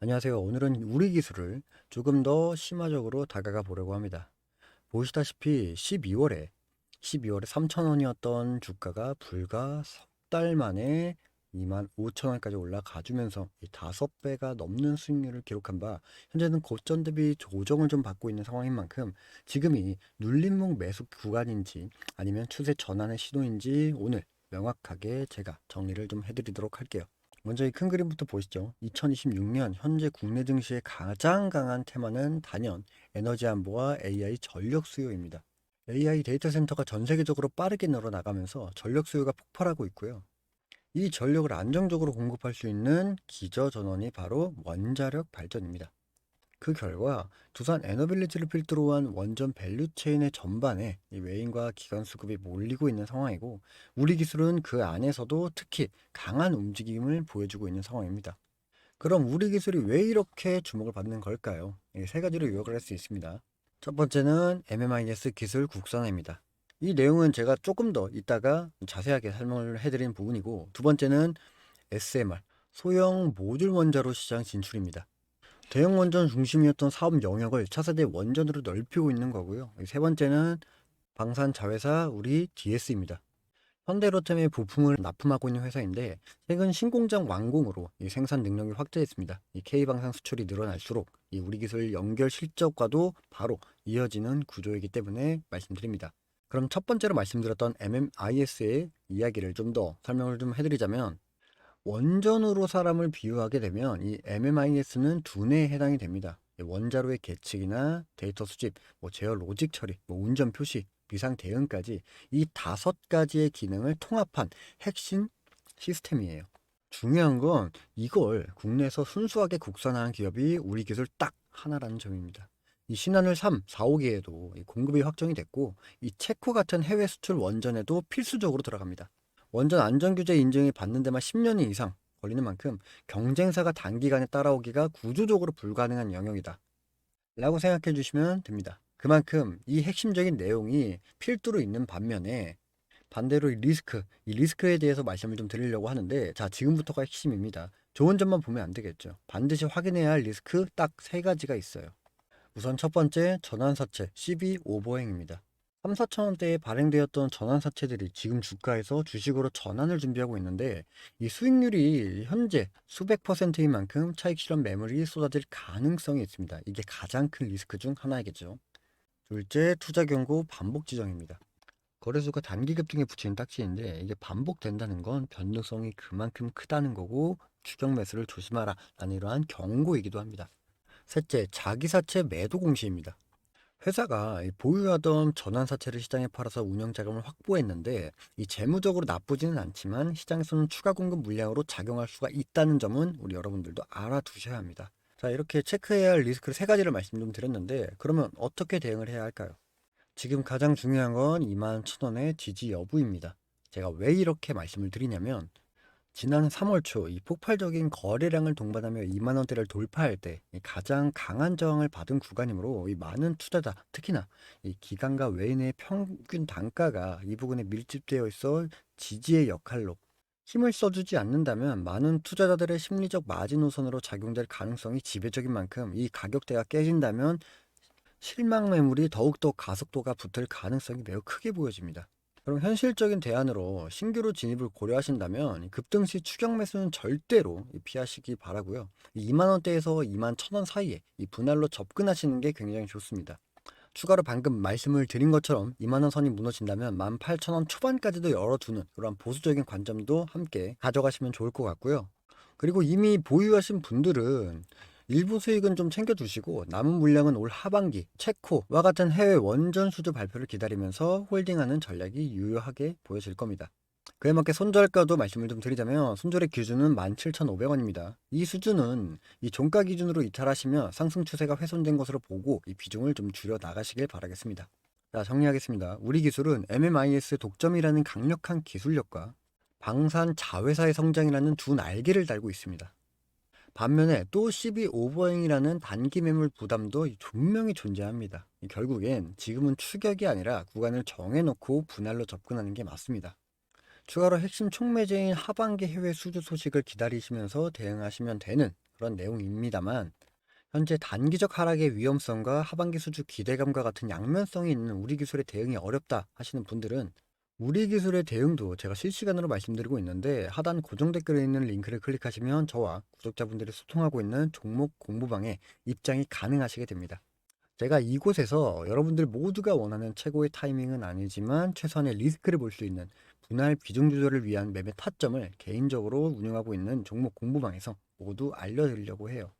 안녕하세요. 오늘은 우리 기술을 조금 더 심화적으로 다가가 보려고 합니다. 보시다시피 12월에 3,000원이었던 주가가 불과 석 달 만에 25,000원까지 올라가 주면서 이 5배가 넘는 수익률을 기록한 바 현재는 고점 대비 조정을 좀 받고 있는 상황인 만큼 지금이 눌림목 매수 구간인지 아니면 추세 전환의 시도인지 오늘 명확하게 제가 정리를 좀 해드리도록 할게요. 먼저 이 큰 그림부터 보시죠. 2026년 현재 국내 증시의 가장 강한 테마는 단연 에너지 안보와 AI 전력 수요입니다. AI 데이터 센터가 전 세계적으로 빠르게 늘어나가면서 전력 수요가 폭발하고 있고요. 이 전력을 안정적으로 공급할 수 있는 기저 전원이 바로 원자력 발전입니다. 그 결과 두산 에너빌리티를 필두로 한 원전 밸류체인의 전반에 이 외인과 기관 수급이 몰리고 있는 상황이고 우리 기술은 그 안에서도 특히 강한 움직임을 보여주고 있는 상황입니다. 그럼 우리 기술이 왜 이렇게 주목을 받는 걸까요? 세 가지로 요약을 할 수 있습니다. 첫 번째는 MMIS 기술 국산화입니다. 이 내용은 제가 조금 더 이따가 자세하게 설명을 해드린 부분이고 두 번째는 SMR, 소형 모듈 원자로 시장 진출입니다. 대형 원전 중심이었던 사업 영역을 차세대 원전으로 넓히고 있는 거고요. 세 번째는 방산 자회사 우리 DS입니다. 현대로템의 부품을 납품하고 있는 회사인데 최근 신공장 완공으로 이 생산 능력이 확대했습니다. 이 K방산 수출이 늘어날수록 이 우리 기술 연결 실적과도 바로 이어지는 구조이기 때문에 말씀드립니다. 그럼 첫 번째로 말씀드렸던 MMIS의 이야기를 좀 더 설명을 좀 해드리자면 원전으로 사람을 비유하게 되면 이 MMIS는 두뇌에 해당이 됩니다. 원자로의 계측이나 데이터 수집, 제어 로직 처리, 운전 표시, 비상 대응까지 이 5가지의 기능을 통합한 핵심 시스템이에요. 중요한 건 이걸 국내에서 순수하게 국산화한 기업이 우리 기술 딱 하나라는 점입니다. 이 신한울 3, 4, 5기에도 공급이 확정이 됐고 이 체코 같은 해외 수출 원전에도 필수적으로 들어갑니다. 원전 안전규제 인증이 받는 데만 10년 이상 걸리는 만큼 경쟁사가 단기간에 따라오기가 구조적으로 불가능한 영역이다 라고 생각해 주시면 됩니다. 그만큼 이 핵심적인 내용이 필두로 있는 반면에 반대로 이 리스크에 대해서 말씀을 좀 드리려고 하는데 자, 지금부터가 핵심입니다. 좋은 점만 보면 안 되겠죠. 반드시 확인해야 할 리스크 딱 3가지가 있어요. 우선 첫 번째, 전환사채 CB 오버행입니다. 3, 4천 원대에 발행되었던 전환사채들이 지금 주가에서 주식으로 전환을 준비하고 있는데 이 수익률이 현재 수백 퍼센트인 만큼 차익 실현 매물이 쏟아질 가능성이 있습니다. 이게 가장 큰 리스크 중 하나이겠죠. 둘째, 투자 경고 반복 지정입니다. 거래소가 단기 급등에 붙이는 딱지인데 이게 반복된다는 건 변동성이 그만큼 크다는 거고 추격 매수를 조심하라 라는 이러한 경고이기도 합니다. 셋째, 자기사채 매도 공시입니다. 회사가 보유하던 전환사채를 시장에 팔아서 운영 자금을 확보했는데 이 재무적으로 나쁘지는 않지만 시장에서는 추가 공급 물량으로 작용할 수가 있다는 점은 우리 여러분들도 알아두셔야 합니다. 자, 이렇게 체크해야 할 리스크를 3가지를 말씀 좀 드렸는데 그러면 어떻게 대응을 해야 할까요? 지금 가장 중요한 건 21,000원의 지지 여부입니다. 제가 왜 이렇게 말씀을 드리냐면 지난 3월 초 이 폭발적인 거래량을 동반하며 2만 원대를 돌파할 때 가장 강한 저항을 받은 구간이므로 이 많은 투자자, 특히나 이 기관과 외인의 평균 단가가 이 부분에 밀집되어 있어 지지의 역할로 힘을 써주지 않는다면 많은 투자자들의 심리적 마지노선으로 작용될 가능성이 지배적인 만큼 이 가격대가 깨진다면 실망 매물이 더욱더 가속도가 붙을 가능성이 매우 크게 보여집니다. 그럼 현실적인 대안으로 신규로 진입을 고려하신다면 급등 시 추격 매수는 절대로 피하시기 바라고요. 2만 원대에서 2만 1,000원 사이에 이 분할로 접근하시는 게 굉장히 좋습니다. 추가로 방금 말씀을 드린 것처럼 2만 원 선이 무너진다면 18,000원 초반까지도 열어두는 그런 보수적인 관점도 함께 가져가시면 좋을 것 같고요. 그리고 이미 보유하신 분들은 일부 수익은 좀 챙겨두시고 남은 물량은 올 하반기 체코와 같은 해외 원전 수주 발표를 기다리면서 홀딩하는 전략이 유효하게 보여질 겁니다. 그에 맞게 손절가도 말씀을 좀 드리자면 손절의 기준은 17,500원입니다. 이 수준은 이 종가 기준으로 이탈하시면 상승 추세가 훼손된 것으로 보고 이 비중을 좀 줄여 나가시길 바라겠습니다. 자, 정리하겠습니다. 우리 기술은 MMIS 독점이라는 강력한 기술력과 방산 자회사의 성장이라는 두 날개를 달고 있습니다. 반면에 또 CB 오버행이라는 단기 매물 부담도 분명히 존재합니다. 결국엔 지금은 추격이 아니라 구간을 정해놓고 분할로 접근하는 게 맞습니다. 추가로 핵심 촉매제인 하반기 해외 수주 소식을 기다리시면서 대응하시면 되는 그런 내용입니다만 현재 단기적 하락의 위험성과 하반기 수주 기대감과 같은 양면성이 있는 우리 기술의 대응이 어렵다 하시는 분들은 우리 기술의 대응도 제가 실시간으로 말씀드리고 있는데 하단 고정 댓글에 있는 링크를 클릭하시면 저와 구독자분들이 소통하고 있는 종목 공부방에 입장이 가능하시게 됩니다. 제가 이곳에서 여러분들 모두가 원하는 최고의 타이밍은 아니지만 최소한의 리스크를 볼 수 있는 분할 비중 조절을 위한 매매 타점을 개인적으로 운영하고 있는 종목 공부방에서 모두 알려드리려고 해요.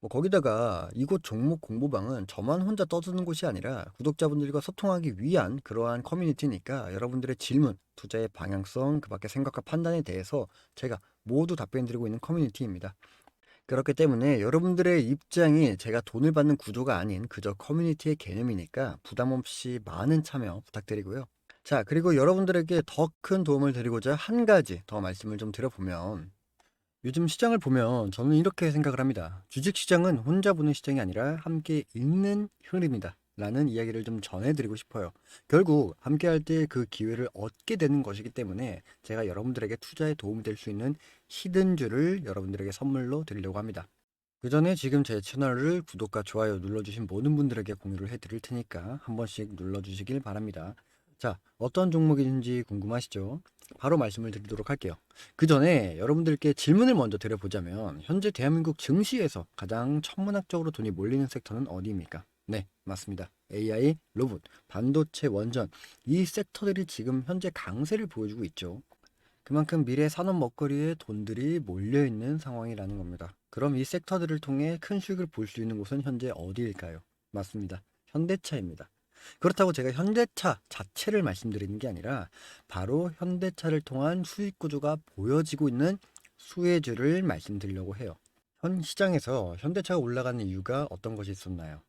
거기다가 이곳 종목 공부방은 저만 혼자 떠드는 곳이 아니라 구독자분들과 소통하기 위한 그러한 커뮤니티니까 여러분들의 질문, 투자의 방향성, 그 밖에 생각과 판단에 대해서 제가 모두 답변드리고 있는 커뮤니티입니다. 그렇기 때문에 여러분들의 입장이 제가 돈을 받는 구조가 아닌 그저 커뮤니티의 개념이니까 부담 없이 많은 참여 부탁드리고요. 자, 그리고 여러분들에게 더 큰 도움을 드리고자 한 가지 더 말씀을 좀 드려보면 요즘 시장을 보면 저는 이렇게 생각을 합니다. 주식시장은 혼자 보는 시장이 아니라 함께 읽는 흐름이다 라는 이야기를 좀 전해드리고 싶어요. 결국 함께 할 때 그 기회를 얻게 되는 것이기 때문에 제가 여러분들에게 투자에 도움이 될 수 있는 히든줄을 여러분들에게 선물로 드리려고 합니다. 그 전에 지금 제 채널을 구독과 좋아요 눌러주신 모든 분들에게 공유를 해드릴 테니까 한 번씩 눌러주시길 바랍니다. 자, 어떤 종목인지 궁금하시죠? 바로 말씀을 드리도록 할게요. 그 전에 여러분들께 질문을 먼저 드려보자면 현재 대한민국 증시에서 가장 천문학적으로 돈이 몰리는 섹터는 어디입니까? 네, 맞습니다. AI, 로봇, 반도체, 원전 이 섹터들이 지금 현재 강세를 보여주고 있죠. 그만큼 미래 산업 먹거리에 돈들이 몰려있는 상황이라는 겁니다. 그럼 이 섹터들을 통해 큰 수익을 볼 수 있는 곳은 현재 어디일까요? 맞습니다. 현대차입니다. 그렇다고 제가 현대차 자체를 말씀드리는 게 아니라 바로 현대차를 통한 수익 구조가 보여지고 있는 수혜주를 말씀드리려고 해요. 현 시장에서 현대차가 올라가는 이유가 어떤 것이 있었나요?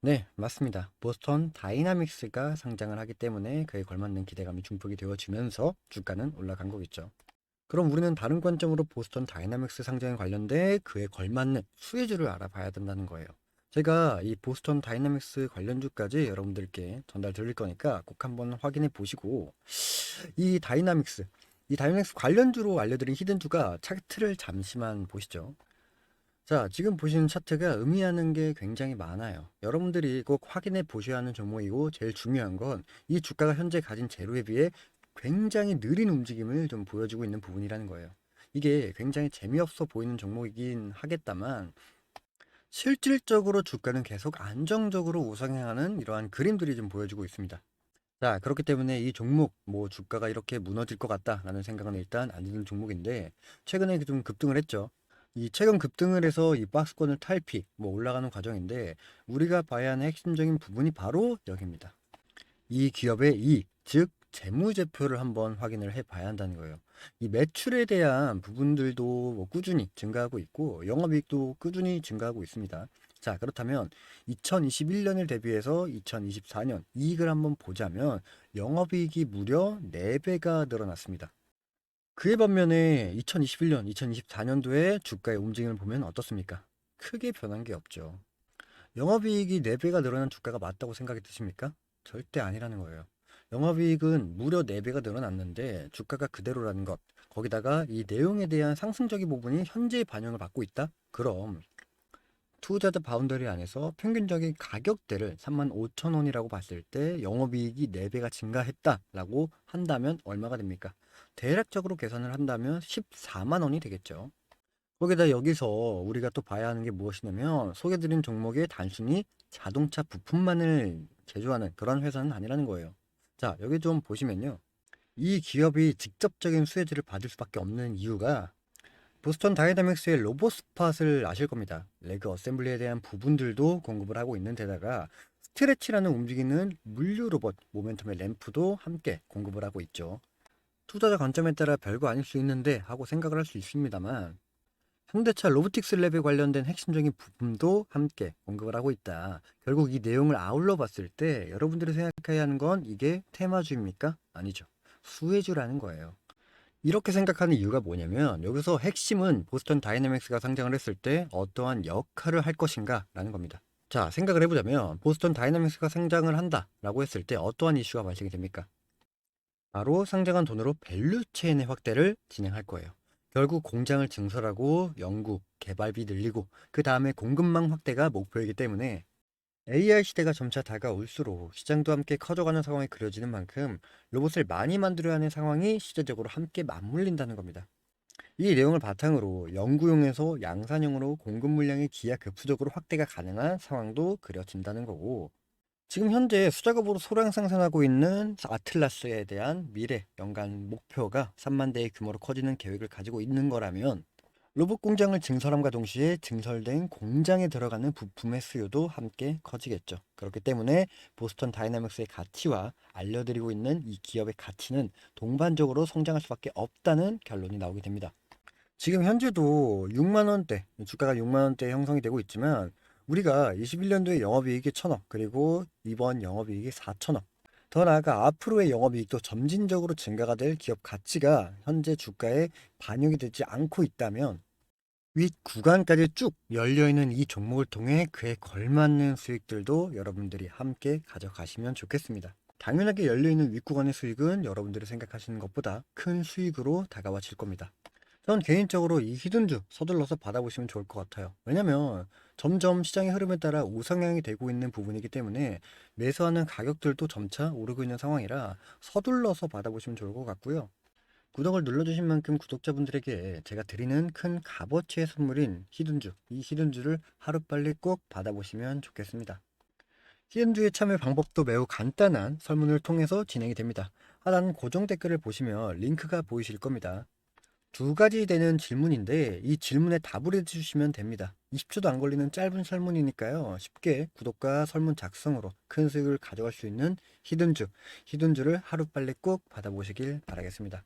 네, 맞습니다. 보스턴 다이나믹스가 상장을 하기 때문에 그에 걸맞는 기대감이 중폭이 되어지면서 주가는 올라간 거겠죠. 그럼 우리는 다른 관점으로 보스턴 다이나믹스 상장에 관련돼 그에 걸맞는 수혜주를 알아봐야 된다는 거예요. 제가 이 보스턴 다이나믹스 관련주까지 여러분들께 전달 드릴 거니까 꼭 한번 확인해 보시고 이 다이나믹스 관련주로 알려드린 히든주가 차트를 잠시만 보시죠. 자, 지금 보시는 차트가 의미하는 게 굉장히 많아요. 여러분들이 꼭 확인해 보셔야 하는 종목이고 제일 중요한 건 이 주가가 현재 가진 재료에 비해 굉장히 느린 움직임을 좀 보여주고 있는 부분이라는 거예요. 이게 굉장히 재미없어 보이는 종목이긴 하겠다만 실질적으로 주가는 계속 안정적으로 우상향하는 이러한 그림들이 좀 보여주고 있습니다. 자, 그렇기 때문에 이 종목, 주가가 이렇게 무너질 것 같다라는 생각은 일단 안 드는 종목인데, 최근에 좀 급등을 했죠. 이 최근 급등을 해서 이 박스권을 탈피, 올라가는 과정인데, 우리가 봐야 하는 핵심적인 부분이 바로 여기입니다. 이 기업의 이익, 즉 재무제표를 한번 확인을 해 봐야 한다는 거예요. 이 매출에 대한 부분들도 꾸준히 증가하고 있고 영업이익도 꾸준히 증가하고 있습니다. 자, 그렇다면 2021년을 대비해서 2024년 이익을 한번 보자면 영업이익이 무려 4배가 늘어났습니다. 그에 반면에 2021년, 2024년도에 주가의 움직임을 보면 어떻습니까? 크게 변한 게 없죠. 영업이익이 4배가 늘어난 주가가 맞다고 생각이 드십니까? 절대 아니라는 거예요. 영업이익은 무려 4배가 늘어났는데 주가가 그대로라는 것. 거기다가 이 내용에 대한 상승적인 부분이 현재 반영을 받고 있다? 그럼 투자자 바운더리 안에서 평균적인 가격대를 35,000원이라고 봤을 때 영업이익이 4배가 증가했다라고 한다면 얼마가 됩니까? 대략적으로 계산을 한다면 14만 원이 되겠죠. 거기다 여기서 우리가 또 봐야 하는 게 무엇이냐면 소개드린 종목에 단순히 자동차 부품만을 제조하는 그런 회사는 아니라는 거예요. 자, 여기 좀 보시면요. 이 기업이 직접적인 수혜주를 받을 수밖에 없는 이유가 보스턴 다이나믹스의 로봇 스팟을 아실 겁니다. 레그 어셈블리에 대한 부분들도 공급을 하고 있는 데다가 스트레치라는 움직이는 물류 로봇 모멘텀의 램프도 함께 공급을 하고 있죠. 투자자 관점에 따라 별거 아닐 수 있는데 하고 생각을 할 수 있습니다만 현대차 로보틱스 랩에 관련된 핵심적인 부분도 함께 언급을 하고 있다. 결국 이 내용을 아울러 봤을 때 여러분들이 생각해야 하는 건 이게 테마주입니까? 아니죠. 수혜주라는 거예요. 이렇게 생각하는 이유가 뭐냐면 여기서 핵심은 보스턴 다이내믹스가 상장을 했을 때 어떠한 역할을 할 것인가 라는 겁니다. 자, 생각을 해보자면 보스턴 다이내믹스가 상장을 한다 라고 했을 때 어떠한 이슈가 발생이 됩니까? 바로 상장한 돈으로 밸류 체인의 확대를 진행할 거예요. 결국 공장을 증설하고 연구, 개발비 늘리고 그 다음에 공급망 확대가 목표이기 때문에 AI 시대가 점차 다가올수록 시장도 함께 커져가는 상황이 그려지는 만큼 로봇을 많이 만들어야 하는 상황이 시대적으로 함께 맞물린다는 겁니다. 이 내용을 바탕으로 연구용에서 양산형으로 공급 물량이 기하급수적으로 확대가 가능한 상황도 그려진다는 거고, 지금 현재 수작업으로 소량 생산하고 있는 아틀라스에 대한 미래 연간 목표가 3만 대의 규모로 커지는 계획을 가지고 있는 거라면 로봇 공장을 증설함과 동시에 증설된 공장에 들어가는 부품의 수요도 함께 커지겠죠. 그렇기 때문에 보스턴 다이나믹스의 가치와 알려드리고 있는 이 기업의 가치는 동반적으로 성장할 수밖에 없다는 결론이 나오게 됩니다. 지금 현재도 6만 원대, 주가가 6만 원대에 형성이 되고 있지만 우리가 21년도에 영업이익이 1,000억, 그리고 이번 영업이익이 4천억. 더 나아가 앞으로의 영업이익도 점진적으로 증가가 될 기업 가치가 현재 주가에 반영이 되지 않고 있다면 윗 구간까지 쭉 열려있는 이 종목을 통해 그에 걸맞는 수익들도 여러분들이 함께 가져가시면 좋겠습니다. 당연하게 열려있는 윗구간의 수익은 여러분들이 생각하시는 것보다 큰 수익으로 다가와질 겁니다. 전 개인적으로 이 히든주 서둘러서 받아보시면 좋을 것 같아요. 왜냐면 점점 시장의 흐름에 따라 우상향이 되고 있는 부분이기 때문에 매수하는 가격들도 점차 오르고 있는 상황이라 서둘러서 받아보시면 좋을 것 같고요. 구독을 눌러주신 만큼 구독자분들에게 제가 드리는 큰 값어치의 선물인 히든주, 이 히든주를 하루빨리 꼭 받아보시면 좋겠습니다. 히든주의 참여 방법도 매우 간단한 설문을 통해서 진행이 됩니다. 하단 고정 댓글을 보시면 링크가 보이실 겁니다. 두 가지 되는 질문인데 이 질문에 답을 해주시면 됩니다. 20초도 안 걸리는 짧은 설문이니까요. 쉽게 구독과 설문 작성으로 큰 수익을 가져갈 수 있는 히든주를 하루빨리 꼭 받아보시길 바라겠습니다.